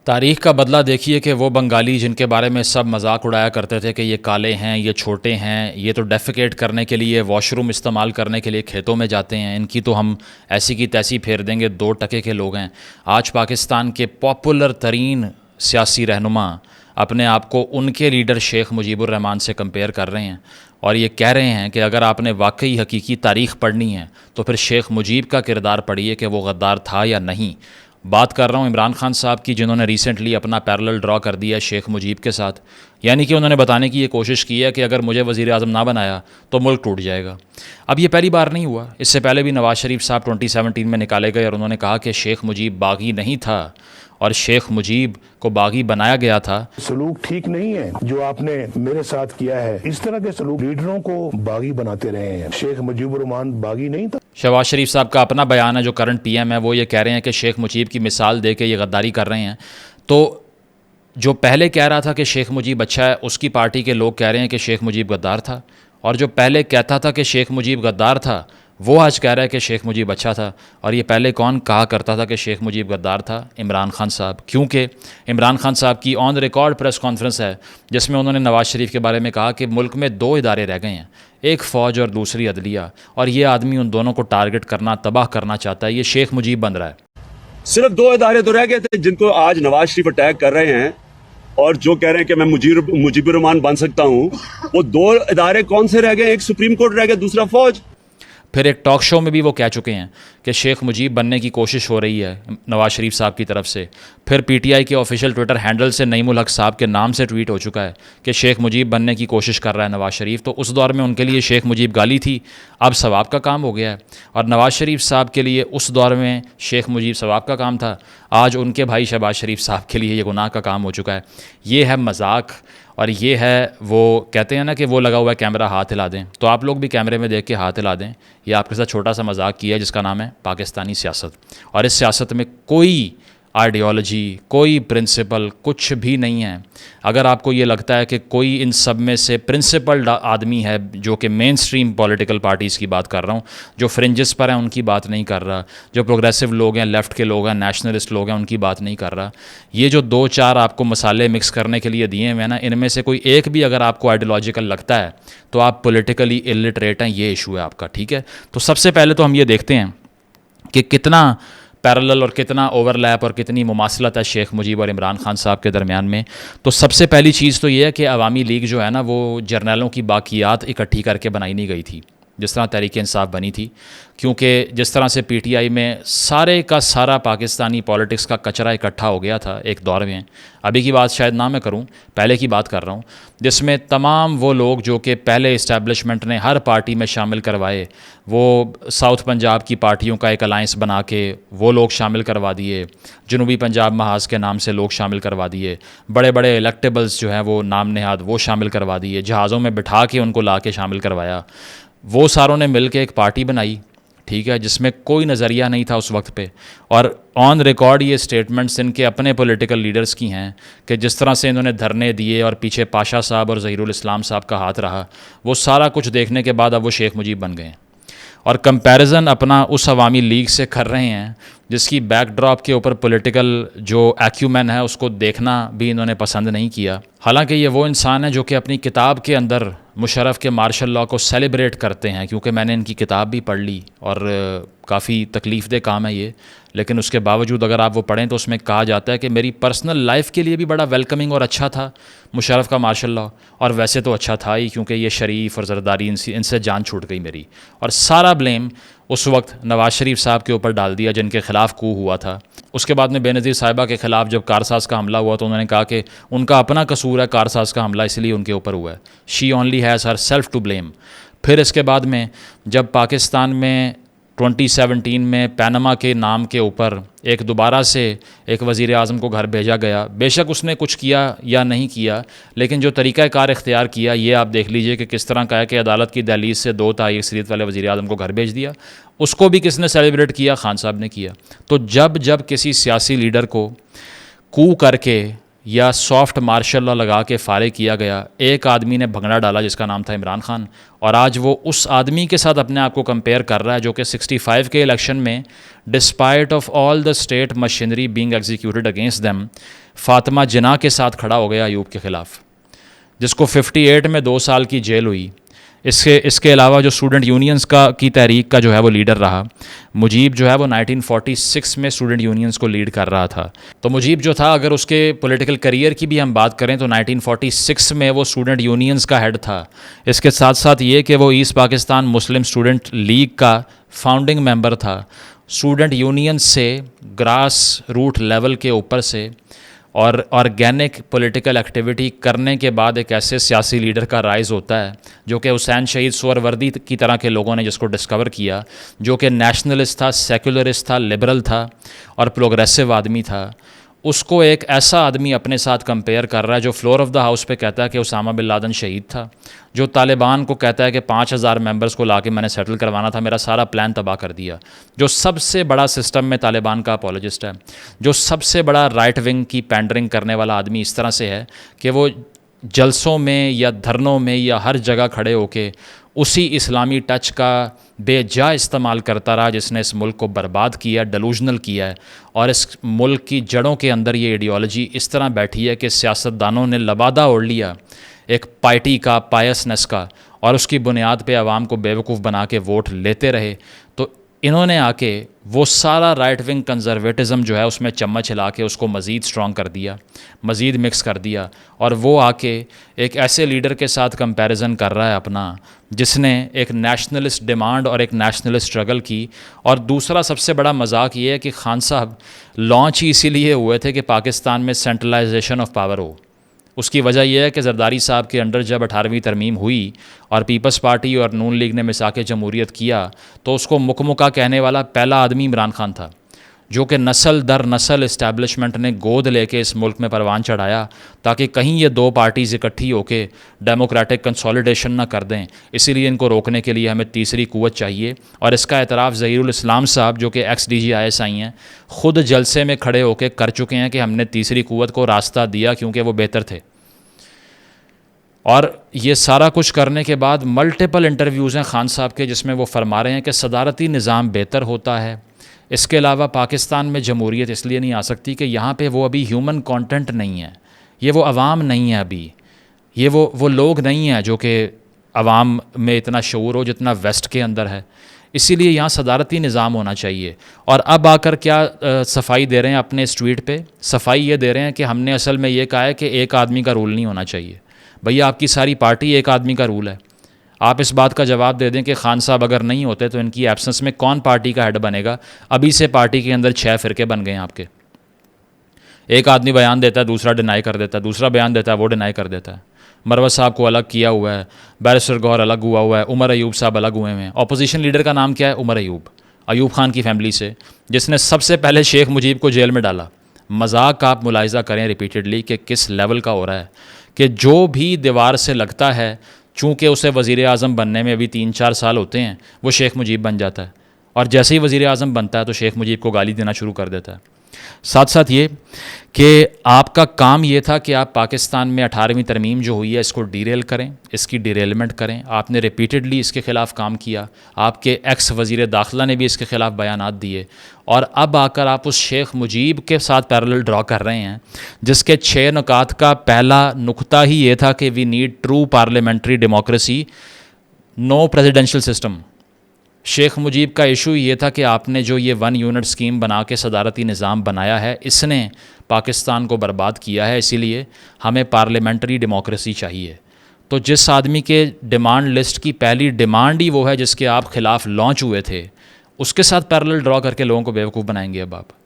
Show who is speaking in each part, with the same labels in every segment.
Speaker 1: तारीख़ का बदला देखिए कि वो बंगाली जिनके बारे में सब मजाक उड़ाया करते थे कि ये काले हैं, ये छोटे हैं, ये तो डेफिकेट करने के लिए, वॉशरूम इस्तेमाल करने के लिए खेतों में जाते हैं, इनकी तो हम ऐसी की तैसी फेर देंगे, 2 टके के लोग हैं। आज पाकिस्तान के पॉपुलर तरीन सियासी रहनुमा अपने आप को उनके लीडर शेख मुजीबुर रहमान से कंपेयर कर रहे हैं और ये कह रहे हैं कि अगर आपने वाकई हकीकी तारीख़ पढ़नी है तो फिर शेख मुजीब का किरदार पढ़िए कि वो गद्दार था या नहीं। बात कर रहा हूँ इमरान खान साहब की, जिन्होंने रिसेंटली अपना पैरेलल ड्रॉ कर दिया है शेख मुजीब के साथ। यानी कि उन्होंने बताने की ये कोशिश की है कि अगर मुझे वज़ीर आज़म ना बनाया तो मुल्क टूट जाएगा। अब ये पहली बार नहीं हुआ, इससे पहले भी नवाज़ शरीफ साहब 2017 में निकाले गए और उन्होंने कहा कि शेख मुजीब बागी नहीं था और शेख मुजीब को बागी बनाया गया था।
Speaker 2: सलूक ठीक नहीं है जो आपने मेरे साथ किया है। इस तरह के सलूक लीडरों को बागी बनाते रहे हैं। शेख मुजीबुर रहमान बागी नहीं था।
Speaker 1: शहबाज शरीफ साहब का अपना बयान है, जो करंट पीएम है, वो ये कह रहे हैं कि शेख मुजीब की मिसाल दे के ये गद्दारी कर रहे हैं। तो जो पहले कह रहा था कि शेख मुजीब अच्छा है, उसकी पार्टी के लोग कह रहे हैं कि शेख मुजीब गद्दार था, और जो पहले कहता था कि शेख मुजीब गद्दार था वो आज कह रहा है कि शेख मुजीब अच्छा था। और ये पहले कौन कहा करता था कि शेख मुजीब गद्दार था? इमरान खान साहब। क्योंकि इमरान खान साहब की ऑन रिकॉर्ड प्रेस कॉन्फ्रेंस है जिसमें उन्होंने नवाज़ शरीफ के बारे में कहा कि मुल्क में 2 इदारे रह गए हैं, एक फ़ौज और दूसरी अदलिया, और ये आदमी उन दोनों को टारगेट करना, तबाह करना चाहता है। ये शेख मुजीब बन रहा है।
Speaker 3: सिर्फ 2 इदारे तो रह गए थे जिनको आज नवाज शरीफ अटैक कर रहे हैं और जो कह रहे हैं कि मैं मुजीबुर रहमान बन सकता हूं। वो 2 इदारे कौन से रह गए? एक सुप्रीम कोर्ट रह गया, दूसरा फौज।
Speaker 1: फिर एक टॉक शो में भी वो कह चुके हैं कि शेख मुजीब बनने की कोशिश हो रही है नवाज़ शरीफ साहब की तरफ से। फिर पीटीआई के ऑफिशियल ट्विटर हैंडल से नईमुल हक साहब के नाम से ट्वीट हो चुका है कि शेख मुजीब बनने की कोशिश कर रहा है नवाज़ शरीफ। तो उस दौर में उनके लिए शेख मुजीब गाली थी, अब सवाब का काम हो गया है। और नवाज़ शरीफ साहब के लिए उस दौर में शेख मुजीब सवाब का काम था, आज उनके भाई शहबाज शरीफ साहब के लिए ये गुनाह का काम हो चुका है। ये है मजाक, और ये है, वो कहते हैं ना कि वो लगा हुआ है कैमरा, हाथ हिला दें। तो आप लोग भी कैमरे में देख के हाथ हिला दें। ये आपके साथ छोटा सा मजाक किया जिसका नाम है पाकिस्तानी सियासत। और इस सियासत में कोई आइडियोलॉजी, कोई प्रिंसिपल, कुछ भी नहीं है। अगर आपको ये लगता है कि कोई इन सब में से प्रिंसिपल्ड आदमी है, जो कि मेन स्ट्रीम पॉलिटिकल पार्टीज़ की बात कर रहा हूँ, जो फ्रिंजेस पर हैं उनकी बात नहीं कर रहा, जो प्रोग्रेसिव लोग हैं, लेफ़्ट के लोग हैं, नेशनलिस्ट लोग हैं, उनकी बात नहीं कर रहा। ये जो 2-4 आपको मसाले मिक्स करने के लिए दिए हुए हैं ना, इनमें से कोई एक भी अगर आपको आइडियोलॉजिकल लगता है तो आप पॉलिटिकली इलिटरेट हैं, ये इशू है आपका। ठीक है, तो सबसे पहले तो हम ये देखते हैं कि कितना पैरेलल और कितना ओवरलैप और कितनी मुमासलत है शेख मुजीब और इमरान खान साहब के दरमियान में। तो सबसे पहली चीज़ तो ये है कि अवामी लीग जो है ना, वो जर्नलों की बाकियात इकट्ठी करके बनाई नहीं गई थी जिस तरह तहरीक इंसाफ बनी थी। क्योंकि जिस तरह से पीटीआई में सारे का सारा पाकिस्तानी पॉलिटिक्स का कचरा इकट्ठा हो गया था एक दौर में, अभी की बात शायद ना मैं करूं, पहले की बात कर रहा हूं, जिसमें तमाम वो लोग जो कि पहले इस्टेब्लिशमेंट ने हर पार्टी में शामिल करवाए, वो साउथ पंजाब की पार्टियों का एक अलाइंस बना के वो लोग शामिल करवा दिए, जनूबी पंजाब महाज के नाम से लोग शामिल करवा दिए, बड़े बड़े इलेक्टेबल्स जो हैं वो नाम नहाद वो शामिल करवा दिए, जहाज़ों में बिठा के उनको ला के शामिल करवाया। वो सारों ने मिल के एक पार्टी बनाई, ठीक है, जिसमें कोई नज़रिया नहीं था उस वक्त पे। और ऑन रिकॉर्ड ये स्टेटमेंट्स इनके अपने पॉलिटिकल लीडर्स की हैं कि जिस तरह से इन्होंने धरने दिए और पीछे पाशा साहब और ज़हीरुल इस्लाम साहब का हाथ रहा, वो सारा कुछ देखने के बाद अब वो शेख मुजीब बन गए हैं। और कंपैरिजन अपना उस अवामी लीग से कर रहे हैं जिसकी बैकड्रॉप के ऊपर पॉलिटिकल जो एक्यूमेन है उसको देखना भी इन्होंने पसंद नहीं किया। हालांकि ये वो इंसान है जो कि अपनी किताब के अंदर मुशर्रफ के मार्शल लॉ को सेलिब्रेट करते हैं, क्योंकि मैंने इनकी किताब भी पढ़ ली और काफ़ी तकलीफ़ दे काम है ये, लेकिन उसके बावजूद अगर आप वो पढ़ें तो उसमें कहा जाता है कि मेरी पर्सनल लाइफ के लिए भी बड़ा वेलकमिंग और अच्छा था मुशर्रफ का मार्शल लॉ। और वैसे तो अच्छा था ही, क्योंकि ये शरीफ और ज़रदारी इनसे जान छूट गई मेरी। और सारा ब्लेम उस वक्त नवाज़ शरीफ साहब के ऊपर डाल दिया जिनके ख़िलाफ़ कू हुआ था। उसके बाद में बेनज़ीर साहिबा के ख़िलाफ़ जब कारसाज का हमला हुआ तो उन्होंने कहा कि उनका अपना कसूर है कारसाज का हमला, इसलिए उनके ऊपर हुआ है, she only has herself to blame. फिर इसके बाद में जब पाकिस्तान में 2017 में पैनमा के नाम के ऊपर एक दोबारा से एक वज़ीर आज़म को घर भेजा गया, बेशक उसने कुछ किया या नहीं किया, लेकिन जो तरीक़ाकार इख्तियार किया ये आप देख लीजिए कि किस तरह का है कि अदालत की दहलीज से 2 तारीख अक्सरियत वाले वज़ीर आज़म को घर भेज दिया। उसको भी किसने सेलिब्रेट किया? खान साहब ने किया। तो जब जब किसी सियासी लीडर को कू करके या सॉफ्ट मार्शल लॉ लगा के फारिग किया गया। एक आदमी ने भंगड़ा डाला जिसका नाम था इमरान खान, और आज वो उस आदमी के साथ अपने आप को कंपेयर कर रहा है जो कि 65 के इलेक्शन में despite of all the state machinery being executed against them Fatima Jinnah के साथ खड़ा हो गया अयूब के ख़िलाफ़, जिसको 58 में 2 साल की जेल हुई। इसके अलावा जो स्टूडेंट यूनियंस की तहरीक का जो है वो लीडर रहा, मुजीब जो है वो 1946 में स्टूडेंट यूनियंस को लीड कर रहा था। तो मुजीब जो था, अगर उसके पॉलिटिकल करियर की भी हम बात करें तो 1946 में वो स्टूडेंट यूनियंस का हेड था। इसके साथ साथ ये कि वो ईस्ट पाकिस्तान मुस्लिम स्टूडेंट लीग का फाउंडिंग मेंबर था। स्टूडेंट यूनियन से ग्रास रूट लेवल के ऊपर से और ऑर्गेनिक पॉलिटिकल एक्टिविटी करने के बाद एक ऐसे सियासी लीडर का राइज़ होता है जो कि हुसैन शहीद सोहरावर्दी की तरह के लोगों ने जिसको डिस्कवर किया, जो कि नेशनलिस्ट था, सेकुलरिस्ट था, लिबरल था और प्रोग्रेसिव आदमी था। उसको एक ऐसा आदमी अपने साथ कंपेयर कर रहा है जो फ्लोर ऑफ द हाउस पे कहता है कि उसामा बिन लादेन शहीद था, जो तालिबान को कहता है कि 5000 मेंबर्स को लाके मैंने सेटल करवाना था, मेरा सारा प्लान तबाह कर दिया, जो सबसे बड़ा सिस्टम में तालिबान का अपोलोजिस्ट है, जो सबसे बड़ा राइट विंग की पैंडरिंग करने वाला आदमी इस तरह से है कि वो जलसों में या धरनों में या हर जगह खड़े होके उसी इस्लामी टच का बेजा इस्तेमाल करता रहा जिसने इस मुल्क को बर्बाद किया, डेलूजनल किया है। और इस मुल्क की जड़ों के अंदर ये आइडियोलॉजी इस तरह बैठी है कि सियासतदानों ने लबादा ओढ़ लिया एक पार्टी का, पायसनेस का, और उसकी बुनियाद पे आवाम को बेवकूफ़ बना के वोट लेते रहे। तो इन्होंने आके वो सारा राइट विंग कंजर्वेटिज़म जो है उसमें चम्मच हिला के उसको मज़ीद स्ट्रॉन्ग कर दिया, मज़ीद मिक्स कर दिया, और वो आके एक ऐसे लीडर के साथ कंपैरिजन कर रहा है अपना जिसने एक नेशनलिस्ट डिमांड और एक नेशनलिस्ट स्ट्रगल की। और दूसरा सबसे बड़ा मजाक ये है कि खान साहब लॉन्च ही इसीलिए हुए थे कि पाकिस्तान में सेंट्रलाइजेशन ऑफ पावर हो। उसकी वजह यह है कि जरदारी साहब के अंडर जब 18वीं तरमीम हुई और पीपल्स पार्टी और नून लीग ने मिसाक जमहूरियत किया तो उसको मुकमुका कहने वाला पहला आदमी इमरान खान था, जो कि नस्ल दर नस्ल इस्टेब्लिशमेंट ने गोद लेके इस मुल्क में परवान चढ़ाया ताकि कहीं ये दो पार्टीज़ इकट्ठी होके डेमोक्रेटिक कंसोलिडेशन ना कर दें। इसीलिए इनको रोकने के लिए हमें तीसरी कुव्वत चाहिए, और इसका एतराफ़ ज़हीरुल इस्लाम साहब जो कि एक्स DGISI हैं ख़ुद जलसे में खड़े होकर कर चुके हैं कि हमने तीसरी कुव्वत को रास्ता दिया क्योंकि वो बेहतर थे। और ये सारा कुछ करने के बाद मल्टीपल इंटरव्यूज़ हैं खान साहब के जिसमें वो फरमा रहे हैं कि सदारती निज़ाम बेहतर होता है। इसके अलावा पाकिस्तान में जमहूरियत इसलिए नहीं आ सकती कि यहाँ पे वो अभी ह्यूमन कंटेंट नहीं है, ये वो अवाम नहीं है, अभी ये वो लोग नहीं हैं जो कि अवाम में इतना शऊर हो जितना वेस्ट के अंदर है। इसीलिए यहाँ सदारती निज़ाम होना चाहिए। और अब आकर क्या सफाई दे रहे हैं अपने इस ट्वीट पे? सफाई ये दे रहे हैं कि हमने असल में ये कहा है कि एक आदमी का रूल नहीं होना चाहिए। भैया आपकी सारी पार्टी एक आदमी का रूल है। आप इस बात का जवाब दे दें कि खान साहब अगर नहीं होते तो इनकी एब्सेंस में कौन पार्टी का हेड बनेगा। अभी से पार्टी के अंदर 6 फ़िरके बन गए हैं आपके। एक आदमी बयान देता है, दूसरा डिनाई कर देता है, दूसरा बयान देता है, वो डिनाई कर देता है। मरवत साहब को अलग किया हुआ है, बैरिस्टर गौहर अलग हुआ है, उमर अयूब साहब अलग हुए हैं। अपोजिशन लीडर का नाम क्या है? उमर अयूब, अयूब खान की फैमिली से, जिसने सबसे पहले शेख मुजीब को जेल में डाला। मजाक का आप मुलाहिजा करें रिपीटेडली कि किस लेवल का हो रहा है कि जो भी दीवार से लगता है, चूँकि उसे वज़ीर आज़म बनने में अभी 3-4 साल होते हैं, वो शेख मुजीब बन जाता है, और जैसे ही वज़ीर आज़म बनता है तो शेख मुजीब को गाली देना शुरू कर देता है। साथ साथ ये कि आपका काम ये था कि आप पाकिस्तान में 18वीं तरमीम जो हुई है इसको डीरेल करें, इसकी डिरेलमेंट करें। आपने रिपीटेडली इसके ख़िलाफ़ काम किया, आपके एक्स वज़ीर दाखिला ने भी इसके ख़िलाफ़ बयानात दिए, और अब आकर आप उस शेख मुजीब के साथ पैरेलल ड्रॉ कर रहे हैं जिसके 6 नुकात का पहला नुक्ता ही ये था कि we need true parliamentary democracy, no presidential system. Sheikh Mujib का इशू ये था कि आपने जो ये 1 यूनिट स्कीम बना के सदारती निज़ाम बनाया है, इसने पाकिस्तान को बर्बाद किया है। इसीलिए हमें पार्लियामेंट्री डेमोक्रेसी चाहिए। तो जिस आदमी के डिमांड लिस्ट की पहली डिमांड ही वो है जिसके आप ख़िलाफ़ लॉन्च हुए थे, उसके साथ पैरेलल ड्रॉ करके लोगों को बेवकूफ़ बनाएंगे अब आप।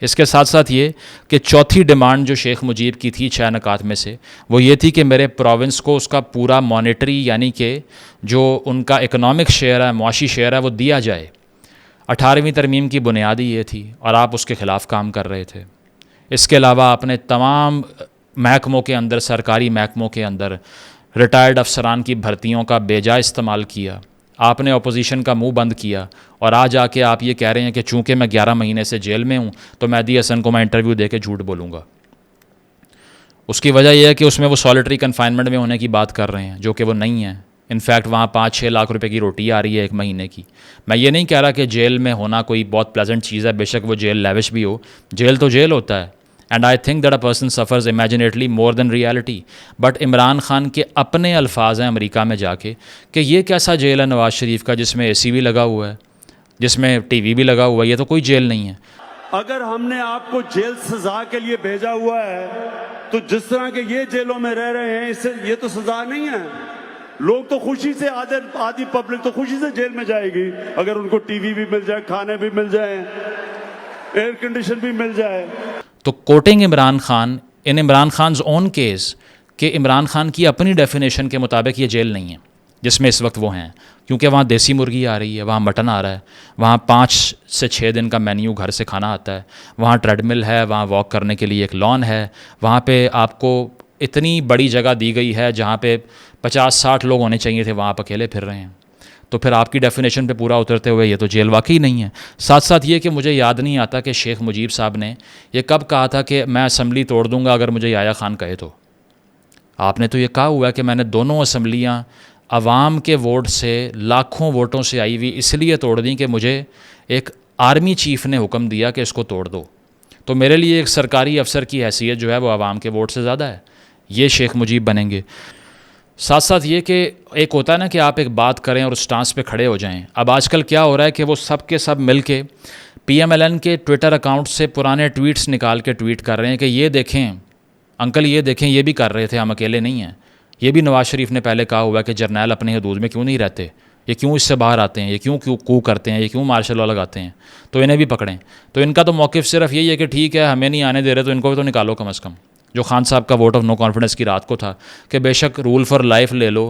Speaker 1: इसके साथ साथ ये कि चौथी डिमांड जो शेख मुजीब की थी 6 नकात में से, वो ये थी कि मेरे प्रोविंस को उसका पूरा मॉनेटरी यानी कि जो उनका इकनॉमिक शेयर है, मुआशी शेयर है, वो दिया जाए। 18वीं तरमीम की बुनियादी ये थी और आप उसके ख़िलाफ़ काम कर रहे थे। इसके अलावा आपने तमाम महकमों के अंदर, सरकारी महकमों के अंदर रिटायर्ड अफसरान की भर्तियों का बेजा इस्तेमाल किया। आपने अपोजिशन का मुंह बंद किया, और आज आके आप ये कह रहे हैं कि चूँकि मैं 11 महीने से जेल में हूँ तो मेहदी हसन को मैं इंटरव्यू दे के झूठ बोलूँगा। उसकी वजह यह है कि उसमें वो सॉलिटरी कन्फाइनमेंट में होने की बात कर रहे हैं, जो कि वो नहीं है। इनफैक्ट वहाँ 5-6 लाख रुपए की रोटी आ रही है 1 महीने की। मैं ये नहीं कह रहा कि जेल में होना कोई बहुत प्लेजेंट चीज़ है, बेशक वो जेल लेविश भी हो, जेल तो जेल होता है। And I think that a person suffers imaginatively more than reality. But Imran Khan के अपने अल्फाज हैं अमेरिका में जाके कि ये कैसा जेल है नवाज़ शरीफ का जिसमें AC भी लगा हुआ है, जिसमें TV भी लगा हुआ है, ये तो कोई जेल नहीं है।
Speaker 3: अगर हमने आपको जेल सजा के लिए भेजा हुआ है तो जिस तरह के ये जेलों में रह रहे हैं, इससे ये तो सजा नहीं है। लोग तो खुशी से, आधी पब्लिक तो खुशी से जेल में जाएगी अगर उनको टीवी भी मिल जाए, खाने भी मिल जाए, एयर कंडीशन भी मिल जाए।
Speaker 1: तो कोटिंग इमरान खान इन इमरान खान ओन केस कि इमरान खान की अपनी डेफिनेशन के मुताबिक ये जेल नहीं है जिसमें इस वक्त वो हैं, क्योंकि वहाँ देसी मुर्गी आ रही है, वहाँ मटन आ रहा है, वहाँ 5 से 6 दिन का मेन्यू घर से खाना आता है, वहाँ ट्रेडमिल है, वहाँ वॉक करने के लिए एक लॉन है, वहाँ पे आपको इतनी बड़ी जगह दी गई है जहाँ पे 50-60 लोग होने चाहिए थे, वहाँ आप अकेले फिर रहे हैं। तो फिर आपकी डेफिनेशन पे पूरा उतरते हुए ये तो जेल वाकई नहीं है। साथ साथ ये कि मुझे याद नहीं आता कि शेख मुजीब साहब ने ये कब कहा था कि मैं असम्बली तोड़ दूंगा अगर मुझे याया खान कहे तो। आपने तो ये कहा हुआ है कि मैंने दोनों असम्बलियाँ अवाम के वोट से, लाखों वोटों से आई हुई इसलिए तोड़ दी कि मुझे एक आर्मी चीफ़ ने हुक्म दिया कि इसको तोड़ दो। तो मेरे लिए एक सरकारी अफसर की हैसियत जो है वो आवाम के वोट से ज़्यादा है। ये शेख मुजीब बनेंगे। साथ साथ ये कि एक होता है ना कि आप एक बात करें और उस स्टांस पे खड़े हो जाएं। अब आजकल क्या हो रहा है कि वो सब के सब मिल के PMLN के ट्विटर अकाउंट से पुराने ट्वीट्स निकाल के ट्वीट कर रहे हैं कि ये देखें अंकल, ये देखें, ये भी कर रहे थे, हम अकेले नहीं हैं। ये भी नवाज़ शरीफ ने पहले कहा हुआ है कि जर्नैल अपने हदूद में क्यों नहीं रहते, ये क्यों इससे बाहर आते हैं, ये क्यों कू करते हैं, ये क्यों मार्शल लॉ लगाते हैं, तो इन्हें भी पकड़ें। तो इनका तो मौक़िफ़ सिर्फ यही है कि ठीक है हमें नहीं आने दे रहे तो इनको भी तो निकालो कम अज़ कम। जो खान साहब का वोट ऑफ नो कॉन्फिडेंस की रात को था कि बेशक रूल फॉर लाइफ ले लो,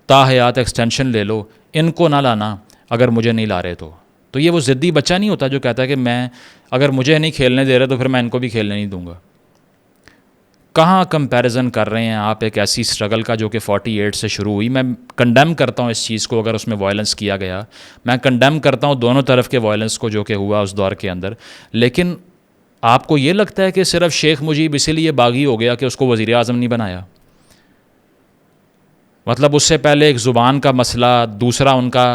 Speaker 1: ताहयात एक्सटेंशन ले लो, इनको ना लाना अगर मुझे नहीं ला रहे तो ये वो ज़िद्दी बच्चा नहीं होता जो कहता है कि मैं अगर मुझे नहीं खेलने दे रहे तो फिर मैं इनको भी खेलने नहीं दूंगा। कहाँ कंपैरिजन कर रहे हैं आप एक ऐसी स्ट्रगल का जो कि 48 से शुरू हुई। मैं कंडेम करता हूँ इस चीज़ को अगर उसमें वायलेंस किया गया, मैं कंडेम करता हूँ दोनों तरफ के वायलेंस को जो कि हुआ उस दौर के अंदर। लेकिन आपको ये लगता है कि सिर्फ शेख मुजीब इसीलिए बागी हो गया कि उसको वज़ीर आज़म नहीं बनाया? मतलब उससे पहले एक ज़ुबान का मसला, दूसरा उनका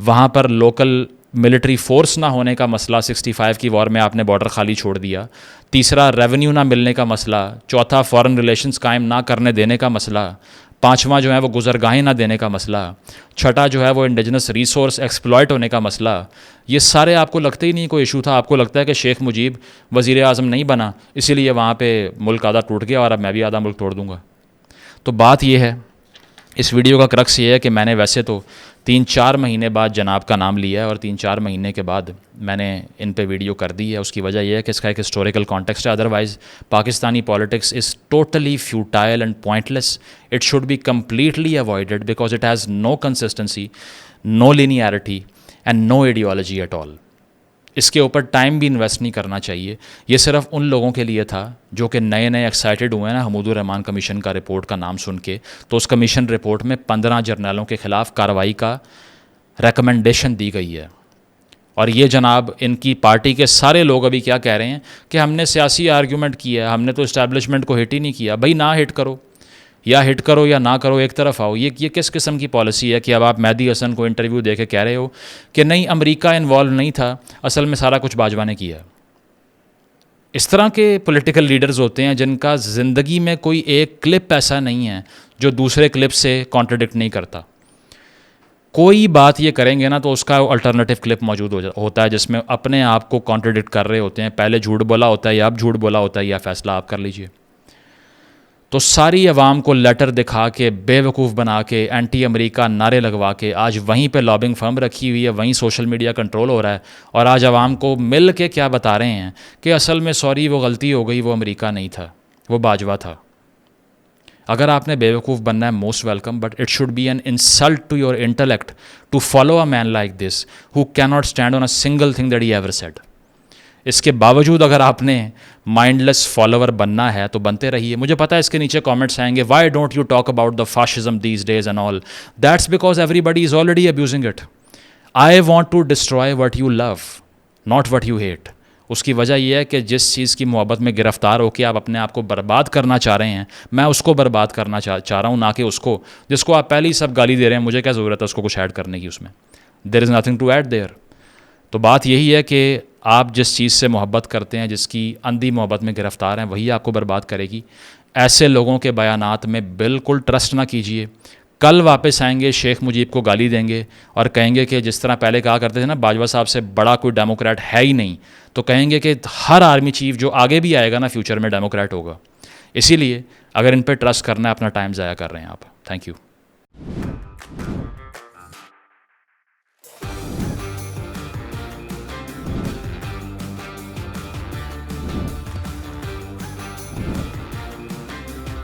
Speaker 1: वहाँ पर लोकल मिलिट्री फोर्स ना होने का मसला, 65 की वॉर में आपने बॉर्डर खाली छोड़ दिया, तीसरा रेवेन्यू ना मिलने का मसला, चौथा फॉरेन रिलेशंस कायम ना करने देने का मसला, पांचवा जो है वो गुजरगाहें ना देने का मसला, छठा जो है वो इंडिजिनस रिसोर्स एक्सप्लॉयट होने का मसला। ये सारे आपको लगते ही नहीं कोई इशू था। आपको लगता है कि शेख मुजीब वज़ीर आज़म नहीं बना इसीलिए वहाँ पे मुल्क आधा टूट गया और अब मैं भी आधा मुल्क तोड़ दूँगा। तो बात ये है, इस वीडियो का क्रक्स ये है कि मैंने वैसे तो 3-4 महीने बाद जनाब का नाम लिया है और 3-4 महीने के बाद मैंने इन पे वीडियो कर दी है। उसकी वजह यह है कि इसका एक हिस्टोरिकल कॉन्टेक्स्ट है। Otherwise Pakistani politics is totally futile and pointless. It should be completely avoided because it has no consistency, no linearity and no ideology at all. इसके ऊपर टाइम भी इन्वेस्ट नहीं करना चाहिए। ये सिर्फ उन लोगों के लिए था जो कि नए नए एक्साइटेड हुए हैं ना हमूदुर रहमान कमीशन का रिपोर्ट का नाम सुन के। तो उस कमीशन रिपोर्ट में 15 जर्नलों के ख़िलाफ़ कार्रवाई का रेकमेंडेशन दी गई है। और ये जनाब इनकी पार्टी के सारे लोग अभी क्या कह रहे हैं कि हमने सियासी आर्ग्यूमेंट किया है, हमने तो इस्टेब्लिशमेंट को हिट ही नहीं किया। भाई ना हिट करो, या हिट करो या ना करो, एक तरफ आओ। ये किस किस्म की पॉलिसी है कि अब आप मेहदी हसन को इंटरव्यू दे के कह रहे हो कि नहीं अमेरिका इन्वॉल्व नहीं था, असल में सारा कुछ बाजवा ने किया। इस तरह के पॉलिटिकल लीडर्स होते हैं जिनका ज़िंदगी में कोई एक क्लिप ऐसा नहीं है जो दूसरे क्लिप से कॉन्ट्रडिक्ट नहीं करता। कोई बात ये करेंगे ना तो उसका अल्टरनेटिव क्लिप मौजूद होता है जिसमें अपने आप को कॉन्ट्रडिक्ट कर रहे होते हैं। पहले झूठ बोला होता है या अब झूठ बोला होता है, या फैसला आप कर लीजिए। तो सारी अवाम को लेटर दिखा के, बेवकूफ़ बना के, एंटी अमेरिका नारे लगवा के आज वहीं पे लॉबिंग फर्म रखी हुई है, वहीं सोशल मीडिया कंट्रोल हो रहा है। और आज अवाम को मिल के क्या बता रहे हैं कि असल में सॉरी वो गलती हो गई, वो अमेरिका नहीं था, वो बाजवा था। अगर आपने बेवकूफ़ बनना है, most welcome, but it should be an insult to your intellect to follow a man like this who can not stand on a single thing that he ever said. इसके बावजूद अगर आपने माइंडलेस फॉलोअर बनना है तो बनते रहिए। मुझे पता है इसके नीचे कमेंट्स आएंगे, why don't you talk about the fascism these days and all. That's because everybody is already abusing it. I want to destroy what you love, not what you hate. उसकी वजह यह है कि जिस चीज़ की मोहब्बत में गिरफ़्तार होकर आप अपने आप को बर्बाद करना चाह रहे हैं, मैं उसको बर्बाद करना चाह रहा हूँ, ना कि उसको जिसको आप पहले ही सब गाली दे रहे हैं। मुझे क्या ज़रूरत है उसको कुछ ऐड करने की उसमें? There is nothing to add there. तो बात यही है कि आप जिस चीज़ से मोहब्बत करते हैं, जिसकी अंधी मोहब्बत में गिरफ़्तार हैं, वही आपको बर्बाद करेगी। ऐसे लोगों के बयानात में बिल्कुल ट्रस्ट ना कीजिए। कल वापस आएंगे, शेख मुजीब को गाली देंगे और कहेंगे कि जिस तरह पहले कहा करते थे ना, बाजवा साहब से बड़ा कोई डेमोक्रेट है ही नहीं, तो कहेंगे कि हर आर्मी चीफ जो आगे भी आएगा ना फ्यूचर में डेमोक्रेट होगा। इसीलिए अगर इन पर ट्रस्ट करना है, अपना टाइम ज़ाया कर रहे हैं आप। Thank you.